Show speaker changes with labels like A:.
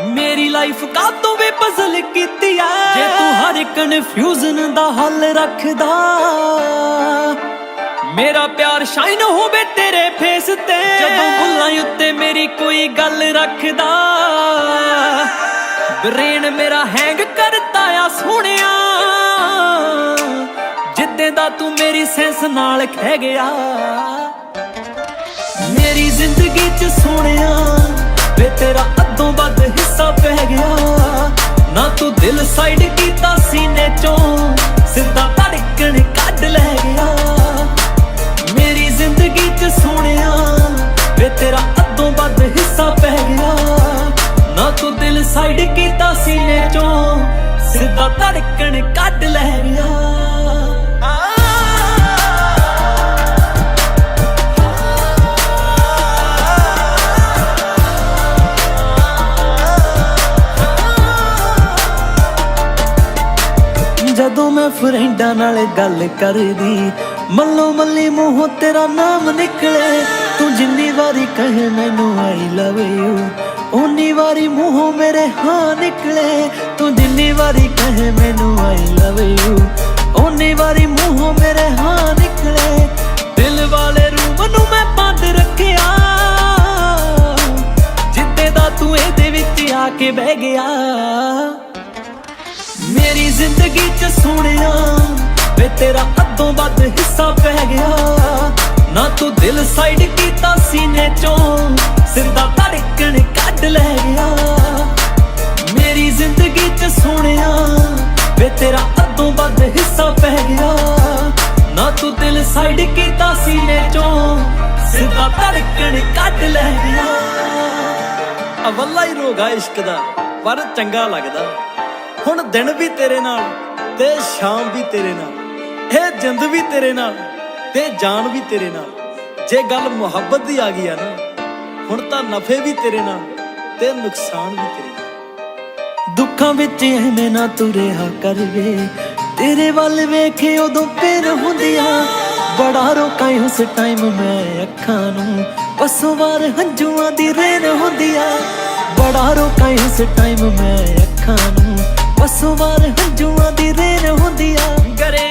A: मेरी लाइफ का तो वे पजल कीती है जे तू हर कन्फ्यूजन दा हल रखदा। मेरा प्यार शाइन होवे तेरे फेस ते जदों बुल्लां उत्ते मेरी कोई गल रखदा। ब्रेन मेरा हैंग करता आ सोहणिया जिद्दे दा तू मेरी सेंस नाल खह गया। मेरी जिंदगी च सोहणिया वे तेरा अद्धों वध हिस्सा पै गया। ना तू दिल साइड कीता सीने चों सिद्धा धड़कन कढ लै गया। मेरी जिंदगी च सोहणिया वे तेरा अद्धों वध हिस्सा पै गया। ना तू दिल साइड कीता सीने चों सिद्धा धड़कन कढ लै गया। जदों मैं फ्रेंडा नाल गल करदी मल्लो मल्ली मूहों तेरा नाम निकले। तू जिन्नी वारी कहे मैनू आई लव यू उन्नी वारी मूहों मेरे हाँ निकले। तू जिन्नी वारी कहे मैनू आई लव यू उन्नी वारी मूहों मेरे हाँ निकले। दिल वाले रूम नू मैं बंद रखिया जिद्दे दा तू इहदे विच आके बह गया। मेरी जिंदगी च सोहणिया वे तेरा अद्धों वध हिस्सा पै गया। ना तू दिल साइड कीता सीने चों सिद्धा धड़कन कढ लै गया। मेरी जिंदगी च सोहणिया वे तेरा अद्धों वध हिस्सा पै गया। ना तू दिल साइड कीता सीने चों सिद्धा धड़कन कढ लै गया। अवला ही रोगा इश्क दा पर चंगा लगदा। हुण दिन भी तेरे नाल ते शाम भी तेरे नाल, ये जिंद भी तेरे नाल ते जान भी तेरे नाल। जे गल मुहब्बत दी आ गई है ना हुण तां नफे भी तेरे नाल ते नुकसान भी तेरे नाल। दुखां विच ऐवें ना तू रहा कर वे तेरे वल वेखे उदों पिर हुंदियां। बड़ा रोकां उस टाइम मैं अखां नूं पस्सों वार हंझूआं दी रेन हुंदियां। बड़ा रोकां उस टाइम मैं अखां नूं पस्सों वार हंझूआं दी रेन हुंदियां। गरे